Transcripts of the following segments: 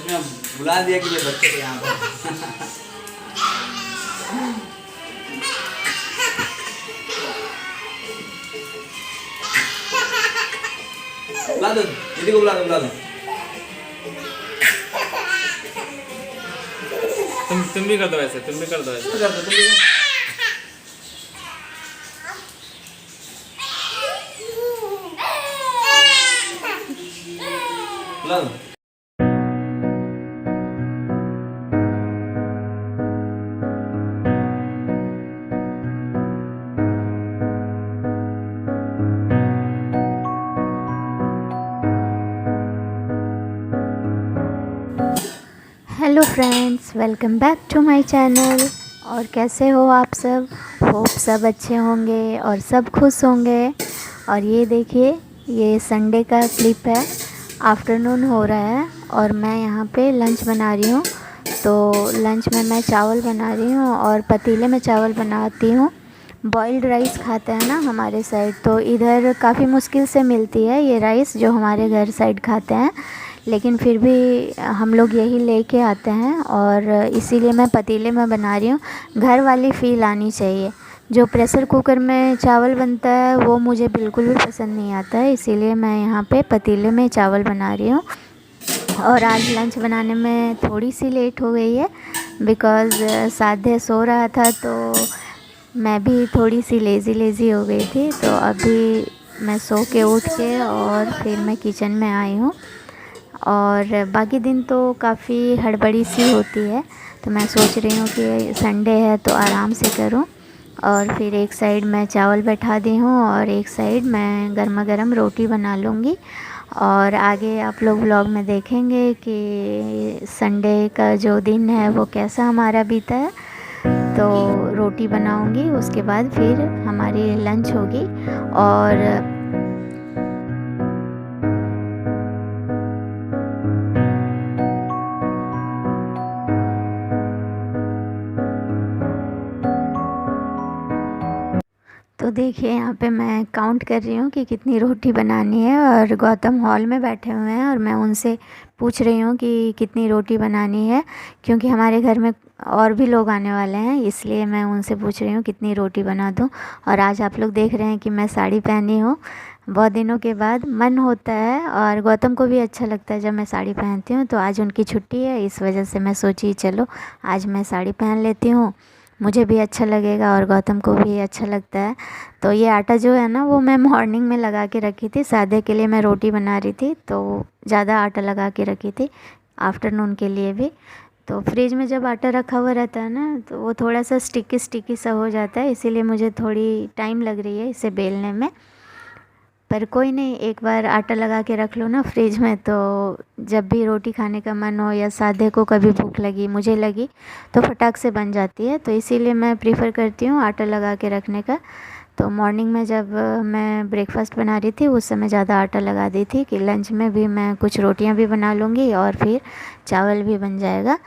सच में बुला दिया कि ये बच्चे थे यहाँ पर। बुला दो दीदी को, बुला दो, बुला दो। तुम भी कर दो ऐसे, तुम भी कर दो ऐसे। कर दो, तुम भी कर। बुला दो। Hello friends, welcome back to my channel. और कैसे हो आप सब? होप सब अच्छे होंगे और सब खुश होंगे। और ये देखिए, ये संडे का क्लिप है। आफ्टरनून हो रहा है और मैं यहाँ पे लंच बना रही हूँ। तो लंच में मैं चावल बना रही हूँ और पतीले में चावल बनाती हूँ। बॉइल्ड राइस खाते हैं ना हमारे साइड, तो इधर काफ़ी मुश्किल से मिलती है ये राइस जो हमारे घर साइड खाते हैं, लेकिन फिर भी हम लोग यही लेके आते हैं और इसीलिए मैं पतीले में बना रही हूँ। घर वाली फ़ील आनी चाहिए। जो प्रेशर कुकर में चावल बनता है वो मुझे बिल्कुल भी पसंद नहीं आता है, इसीलिए मैं यहाँ पे पतीले में चावल बना रही हूँ। और आज लंच बनाने में थोड़ी सी लेट हो गई है बिकॉज़ साधे सो रहा था, तो मैं भी थोड़ी सी लेज़ी हो गई थी। तो अभी मैं सो के उठ के और फिर मैं किचन में आई हूँ। और बाकी दिन तो काफ़ी हड़बड़ी सी होती है, तो मैं सोच रही हूँ कि संडे है तो आराम से करूँ। और फिर एक साइड मैं चावल बैठा दी हूँ और एक साइड मैं गर्मा गर्म रोटी बना लूँगी। और आगे आप लोग व्लॉग में देखेंगे कि संडे का जो दिन है वो कैसा हमारा बीता है। तो रोटी बनाऊँगी, उसके बाद फिर हमारी लंच होगी। और तो देखिए, यहाँ पे मैं काउंट कर रही हूँ कि कितनी रोटी बनानी है। और गौतम हॉल में बैठे हुए हैं और मैं उनसे पूछ रही हूँ कि कितनी रोटी बनानी है, क्योंकि हमारे घर में और भी लोग आने वाले हैं, इसलिए मैं उनसे पूछ रही हूँ कितनी रोटी बना दूँ। और आज आप लोग देख रहे हैं कि मैं साड़ी पहनी हूँ। बहुत दिनों के बाद मन होता है और गौतम को भी अच्छा लगता है जब मैं साड़ी पहनती हूँ। तो आज उनकी छुट्टी है, इस वजह से मैं सोची चलो आज मैं साड़ी पहन लेती हूँ, मुझे भी अच्छा लगेगा और गौतम को भी अच्छा लगता है। तो ये आटा जो है ना, वो मैं मॉर्निंग में लगा के रखी थी। सादे के लिए मैं रोटी बना रही थी तो ज़्यादा आटा लगा के रखी थी, आफ्टरनून के लिए भी। तो फ्रिज में जब आटा रखा हुआ रहता है ना, तो वो थोड़ा सा स्टिकी सा हो जाता है, इसीलिए मुझे थोड़ी टाइम लग रही है इसे बेलने में। पर कोई नहीं, एक बार आटा लगा के रख लो ना फ्रिज में, तो जब भी रोटी खाने का मन हो या सादे को कभी भूख लगी, मुझे लगी, तो फटाक से बन जाती है। तो इसीलिए मैं प्रीफर करती हूँ आटा लगा के रखने का। तो मॉर्निंग में जब मैं ब्रेकफास्ट बना रही थी उस समय ज़्यादा आटा लगा दी थी कि लंच में भी मैं कुछ रोटियां भी बना लूँगी और फिर चावल भी बन जाएगा।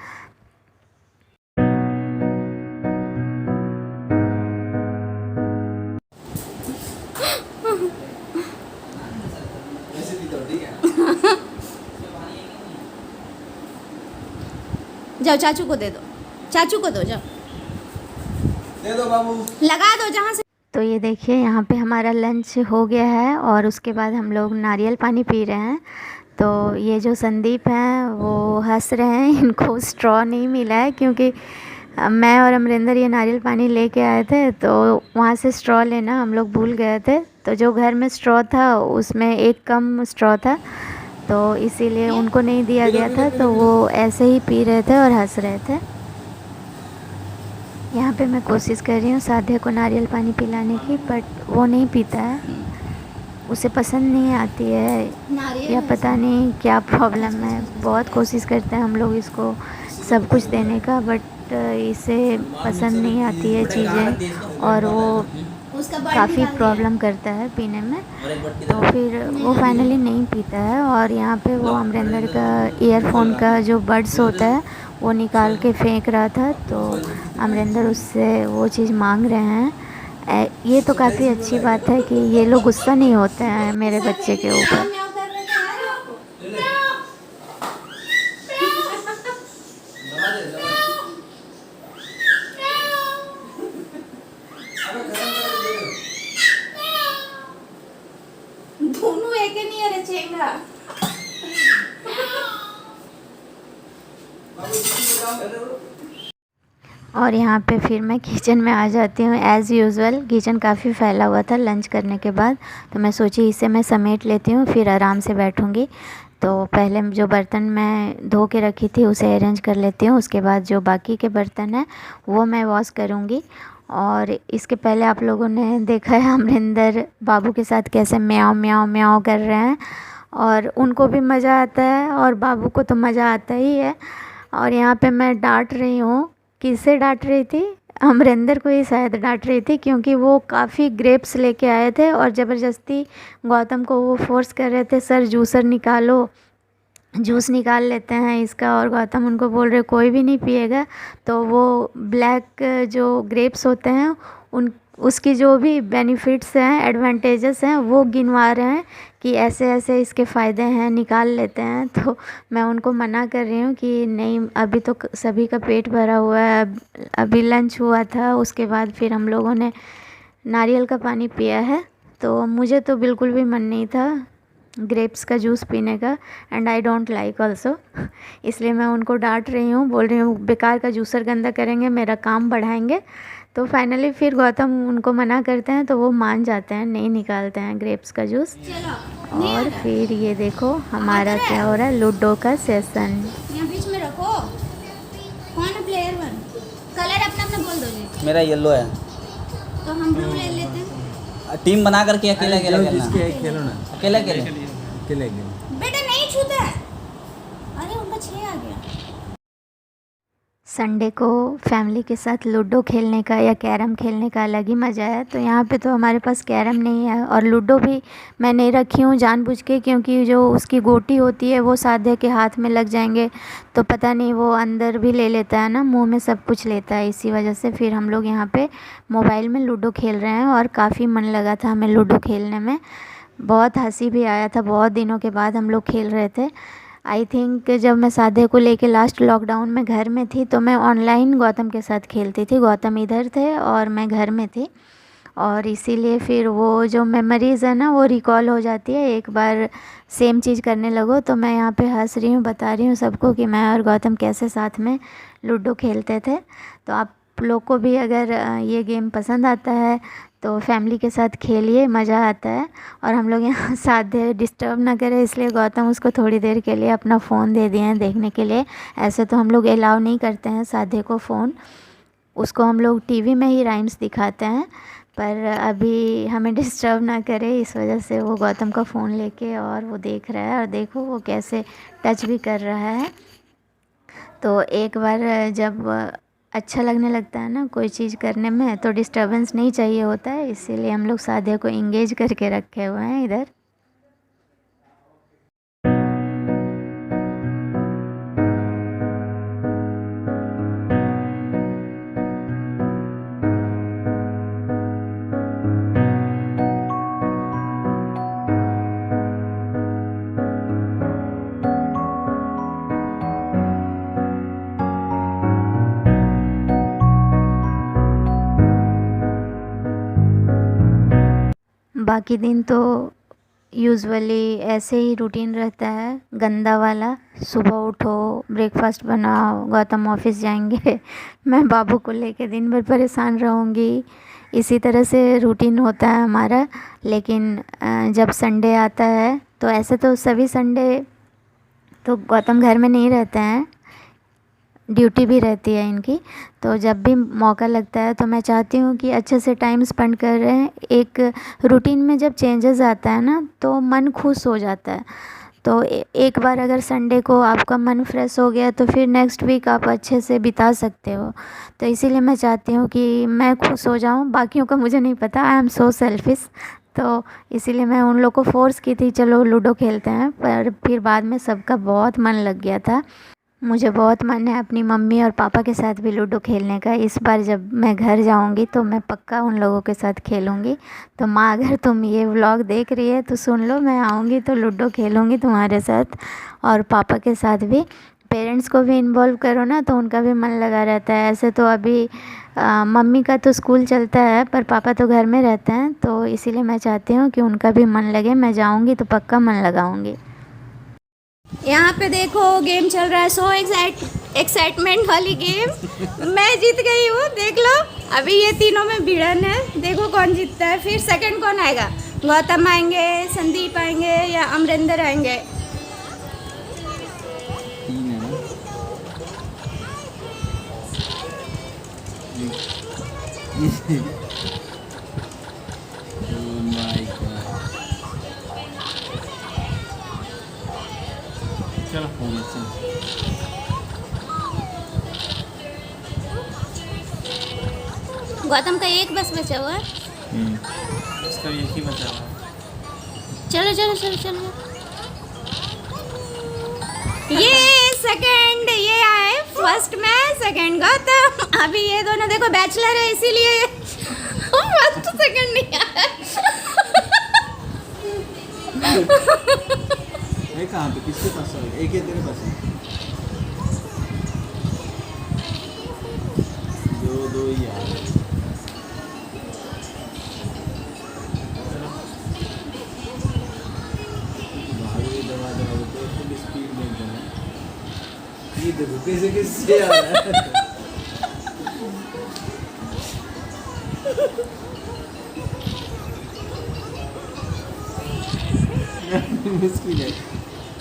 जाओ चाचू को दे दो, चाचू को दो, जाओ दे दो बाबू, लगा दो जहाँ से। तो ये देखिए, यहाँ पे हमारा लंच हो गया है और उसके बाद हम लोग नारियल पानी पी रहे हैं। तो ये जो संदीप हैं वो हंस रहे हैं, इनको स्ट्रॉ नहीं मिला है, क्योंकि मैं और अमरिंदर ये नारियल पानी लेके आए थे, तो वहाँ से स्ट्रॉ लेना हम लोग भूल गए थे। तो जो घर में स्ट्रॉ था उसमें एक कम स्ट्रॉ था, तो इसीलिए उनको नहीं दिया गया था। तो वो ऐसे ही पी रहे थे और हंस रहे थे। यहाँ पे मैं कोशिश कर रही हूँ साधे को नारियल पानी पिलाने की, बट वो नहीं पीता है, उसे पसंद नहीं आती है या पता नहीं क्या प्रॉब्लम है। बहुत कोशिश करते हैं हम लोग इसको सब कुछ देने का, बट इसे पसंद नहीं आती है चीज़ें और वो काफ़ी प्रॉब्लम करता है पीने में। तो फिर वो फाइनली नहीं पीता है। और यहाँ पे वो अमरिंदर का ईयरफोन का जो बड्स होता है वो निकाल के फेंक रहा था, तो अमरिंदर उससे वो चीज़ मांग रहे हैं। ये तो काफ़ी अच्छी बात है कि ये लोग गुस्सा नहीं होते हैं मेरे बच्चे के ऊपर। लेके नहीं आ रहे चेंगा। और यहाँ पे फिर मैं किचन में आ जाती हूँ एज़ यूज़ुअल। किचन काफ़ी फैला हुआ था लंच करने के बाद, तो मैं सोची इसे मैं समेट लेती हूँ, फिर आराम से बैठूँगी। तो पहले जो बर्तन मैं धो के रखी थी उसे अरेंज कर लेती हूँ, उसके बाद जो बाकी के बर्तन हैं वो मैं वॉश करूँगी। और इसके पहले आप लोगों ने देखा है अमरिंदर बाबू के साथ कैसे म्याऊं म्याऊं म्याऊं कर रहे हैं, और उनको भी मज़ा आता है और बाबू को तो मज़ा आता ही है। और यहाँ पे मैं डांट रही हूँ, किसे डांट रही थी? अमरिंदर को ही शायद डांट रही थी, क्योंकि वो काफ़ी ग्रेप्स लेके आए थे और ज़बरदस्ती गौतम को वो फोर्स कर रहे थे, सर जूसर निकालो, जूस निकाल लेते हैं इसका। और गौतम उनको बोल रहे कोई भी नहीं पिएगा। तो वो ब्लैक जो ग्रेप्स होते हैं उन उसकी जो भी बेनिफिट्स हैं, एडवांटेजेस हैं, वो गिनवा रहे हैं कि ऐसे ऐसे इसके फ़ायदे हैं, निकाल लेते हैं। तो मैं उनको मना कर रही हूँ कि नहीं, अभी तो सभी का पेट भरा हुआ है, अभी लंच हुआ था, उसके बाद फिर हम लोगों ने नारियल का पानी पिया है, तो मुझे तो बिल्कुल भी मन नहीं था ग्रेप्स का जूस पीने का, and I don't like also. इसलिए मैं उनको डांट रही हूँ, बोल रही हूँ बेकार का जूसर गंदा करेंगे, मेरा काम बढ़ाएंगे। तो फाइनली फिर गौतम उनको मना करते हैं तो वो मान जाते हैं, नहीं निकालते हैं ग्रेप्स का जूस। और फिर ये देखो हमारा क्या हो रहा है, लूडो का सेशन। यहाँ बीच में रखो। कौन है प्लेयर 1? कलर अपना अपना बोल दो जी। मेरा येलो है। तो हम ब्लू ले लेते हैं। टीम बना करके अकेले अकेले खेलना। खेलो ना, अकेले अकेले अकेले बेटा नहीं छूता है। अरे उनका 6 आ गया। संडे को फैमिली के साथ लूडो खेलने का या कैरम खेलने का अलग ही मज़ा है। तो यहाँ पे तो हमारे पास कैरम नहीं है, और लूडो भी मैं नहीं रखी हूँ जानबूझ के, क्योंकि जो उसकी गोटी होती है वो साधे के हाथ में लग जाएंगे तो पता नहीं वो अंदर भी ले लेता है ना, मुंह में सब कुछ लेता है। इसी वजह से फिर हम लोग यहाँ पे मोबाइल में लूडो खेल रहे हैं, और काफ़ी मन लगा था हमें लूडो खेलने में, बहुत हंसी भी आया था। बहुत दिनों के बाद हम लोग खेल रहे थे। आई थिंक जब मैं साधे को लेके लास्ट लॉकडाउन में घर में थी तो मैं ऑनलाइन गौतम के साथ खेलती थी। गौतम इधर थे और मैं घर में थी, और इसीलिए फिर वो जो मेमोरीज़ है ना वो रिकॉल हो जाती है। एक बार सेम चीज़ करने लगो। तो मैं यहाँ पे हंस रही हूँ, बता रही हूँ सबको कि मैं और गौतम कैसे साथ में लूडो खेलते थे। तो आप लोग को भी अगर ये गेम पसंद आता है तो फैमिली के साथ खेलिए, मज़ा आता है। और हम लोग यहाँ साधे डिस्टर्ब ना करें इसलिए गौतम उसको थोड़ी देर के लिए अपना फ़ोन दे दिए हैं देखने के लिए। ऐसे तो हम लोग अलाउ नहीं करते हैं साधे को फ़ोन, उसको हम लोग टीवी में ही राइम्स दिखाते हैं, पर अभी हमें डिस्टर्ब ना करे इस वजह से वो गौतम का फ़ोन लेके और वो देख रहा है। और देखो वो कैसे टच भी कर रहा है। तो एक बार जब अच्छा लगने लगता है ना कोई चीज़ करने में तो डिस्टर्बेंस नहीं चाहिए होता है, इसीलिए हम लोग साधे को इंगेज करके रखे हुए हैं इधर। बाकी दिन तो यूजुअली ऐसे ही रूटीन रहता है गंदा वाला, सुबह उठो, ब्रेकफास्ट बनाओ, गौतम ऑफिस जाएंगे, मैं बाबू को लेके दिन भर परेशान रहूँगी। इसी तरह से रूटीन होता है हमारा। लेकिन जब संडे आता है तो ऐसे तो सभी संडे तो गौतम घर में नहीं रहते हैं, ड्यूटी भी रहती है इनकी। तो जब भी मौका लगता है तो मैं चाहती हूँ कि अच्छे से टाइम स्पेंड कर रहे हैं। एक रूटीन में जब चेंजेस आता है ना तो मन खुश हो जाता है। तो एक बार अगर संडे को आपका मन फ्रेश हो गया तो फिर नेक्स्ट वीक आप अच्छे से बिता सकते हो। तो इसीलिए मैं चाहती हूँ कि मैं खुश हो जाऊँ, बाकियों का मुझे नहीं पता, आई एम सो सेल्फिश। तो इसीलिए मैं उन लोग को फ़ोर्स की थी चलो लूडो खेलते हैं, पर फिर बाद में सबका बहुत मन लग गया था। मुझे बहुत मन है अपनी मम्मी और पापा के साथ भी लूडो खेलने का। इस बार जब मैं घर जाऊंगी तो मैं पक्का उन लोगों के साथ खेलूंगी। तो माँ अगर तुम ये व्लॉग देख रही है तो सुन लो, मैं आऊँगी तो लूडो खेलूंगी तुम्हारे साथ और पापा के साथ भी। पेरेंट्स को भी इन्वॉल्व करो ना तो उनका भी मन लगा रहता है। ऐसे तो अभी मम्मी का तो स्कूल चलता है पर पापा तो घर में रहते हैं, तो इसीलिए मैं चाहती हूँ कि उनका भी मन लगे। मैं जाऊँगी तो पक्का मन लगाऊँगी। यहाँ पे देखो गेम चल रहा है, सो एक्साइटमेंट वाली गेम। मैं जीत गई हूँ, देख लो। अभी ये तीनों में भिड़न है, देखो कौन जीतता है। फिर सेकंड कौन आएगा? गौतम आएंगे, संदीप आएंगे या अमरिंदर आएंगे? तीन है ना? Oh my God. चलो हो गया, चल। गौतम का एक बस बचा हुआ है। इसका एक ही बचा हुआ है। चलो चलो चलो चलो। ये सेकंड, ये आए फर्स्ट में, सेकंड गौतम। अभी ये दोनों देखो बैचलर है इसीलिए फर्स्ट सेकंड नहीं आया। ये कहाँ पे किसके पास है? एक ही तेरे पास है? दो ही यार। भाई दबा दबा तो फुल स्पीड में एकदम। ये देखो कैसे कैसे आ रहा है। मुश्किल है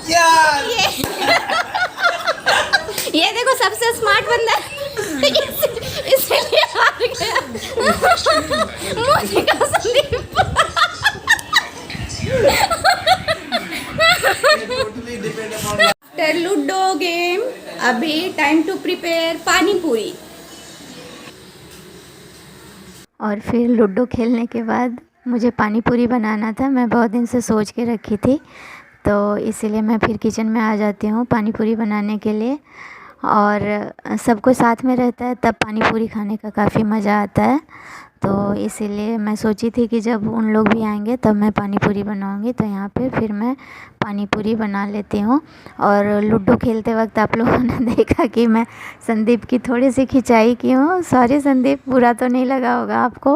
यार। ये देखो सबसे स्मार्ट बंदा इसलिए हार गया। Monika Sandeep. Totally depend upon after ludo game अभी time to prepare pani puri. और फिर लूडो खेलने के बाद मुझे पानी पूरी बनाना था। मैं बहुत दिन से सोच के रखी थी, तो इसीलिए मैं फिर किचन में आ जाती हूँ पानी पूरी बनाने के लिए। और सबको साथ में रहता है तब पानी पूरी खाने का काफ़ी मज़ा आता है। तो इसीलिए मैं सोची थी कि जब उन लोग भी आएंगे तब मैं पानी पूरी बनाऊंगी। तो यहाँ पे फिर मैं पानी पूरी बना लेती हूँ। और लूडो खेलते वक्त आप लोगों ने देखा कि मैं संदीप की थोड़ी सी खिंचाई की हूँ। सॉरी संदीप, बुरा तो नहीं लगा होगा आपको,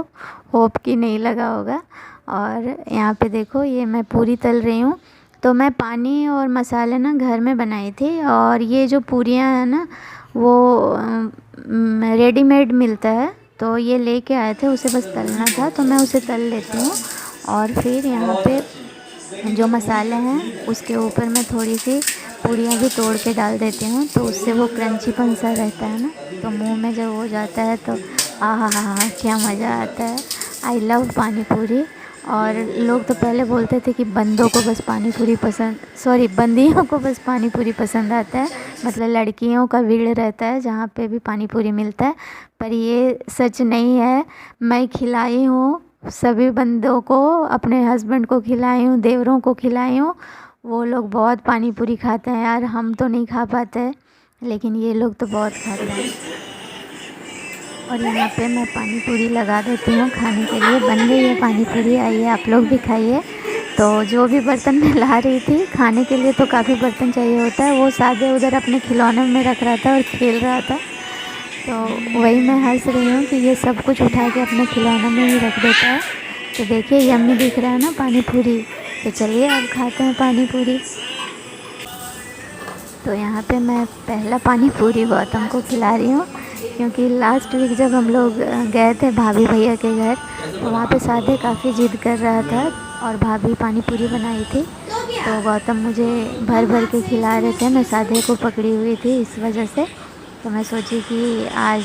होप कि नहीं लगा होगा। और यहाँ पे देखो ये मैं पूरी तल रही हूँ। तो मैं पानी और मसाले ना घर में बनाई थी, और ये जो पूरियाँ हैं ना वो रेडीमेड मिलता है, तो ये लेके आए थे, उसे बस तलना था तो मैं उसे तल लेती हूँ। और फिर यहाँ पे जो मसाले हैं उसके ऊपर मैं थोड़ी सी पूरियाँ भी तोड़ के डाल देती हूँ, तो उससे वो क्रंचीपन सा रहता है ना, तो मुंह में जब हो जाता है तो आहा हा हा क्या मज़ा आता है। आई लव पानी पूरी। और लोग तो पहले बोलते थे कि बंदों को बस पानी पूरी पसंद, सॉरी बंदियों को बस पानी पूरी पसंद आता है, मतलब लड़कियों का भीड़ रहता है जहाँ पे भी पानी पूरी मिलता है। पर ये सच नहीं है। मैं खिलाई हूँ सभी बंदों को, अपने हस्बैंड को खिलाई हूँ, देवरों को खिलाई हूँ। वो लोग बहुत पानी पूरी खाते हैं यार, हम तो नहीं खा पाते, लेकिन ये लोग तो बहुत खाते हैं। और यहाँ पे मैं पानी पूरी लगा देती हूँ खाने के लिए। बन गई है पानी पूरी, आइए आप लोग भी खाइए। तो जो भी बर्तन मैं ला रही थी खाने के लिए, तो काफ़ी बर्तन चाहिए होता है, वो सादे उधर अपने खिलौने में रख रहा था और खेल रहा था। तो वही मैं हंस रही हूँ कि ये सब कुछ उठा के अपने खिलौने में ही रख देता है। तो देखिए यम्मी दिख रहा है ना पानी पूरी। तो चलिए अब खाते हैं पानी पूरी। तो यहाँ पे मैं पहला पानी पूरी गौतम को खिला रही हूँ, क्योंकि लास्ट वीक जब हम लोग गए थे भाभी भैया के घर, तो वहाँ पे सादे काफ़ी जिद कर रहा था और भाभी पानी पूरी बनाई थी, तो गौतम मुझे भर भर के खिला रहे थे। मैं सादे को पकड़ी हुई थी इस वजह से, तो मैं सोची कि आज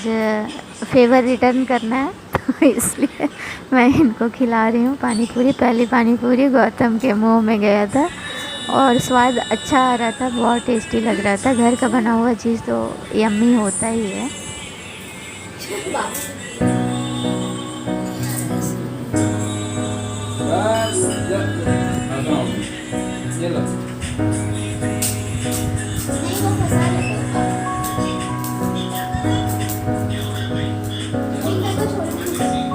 फेवर रिटर्न करना है, तो इसलिए मैं इनको खिला रही हूँ पानी पूरी। पहली पानी पूरी गौतम के मुँह में गया था और स्वाद अच्छा आ रहा था, बहुत टेस्टी लग रहा था। घर का बना हुआ चीज़ तो यम्मी होता ही है। ये लो। नहीं वो फंसा लेते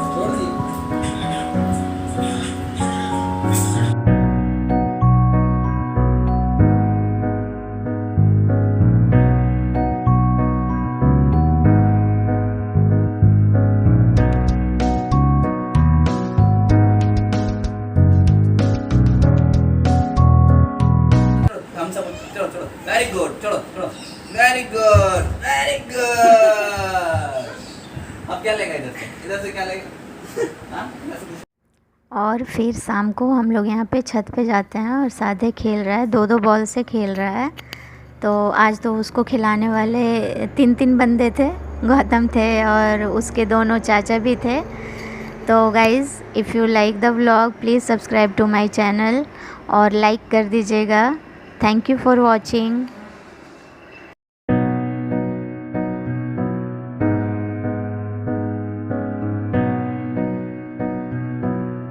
छोड़ दी। वेरी गुड, चलो चलो, वेरी गुड, वेरी गुड। अब क्या लेगा इधर से क्या लेगा? हाँ? और फिर शाम को हम लोग यहाँ पे छत पे जाते हैं और सादे खेल रहा है, 2-2 बॉल से खेल रहा है। तो आज तो उसको खिलाने वाले 3-3 बंदे थे, गौतम थे और उसके दोनों चाचा भी थे। तो guys, if you like the vlog please subscribe to my channel और लाइक कर दीजिएगा। Thank you for watching.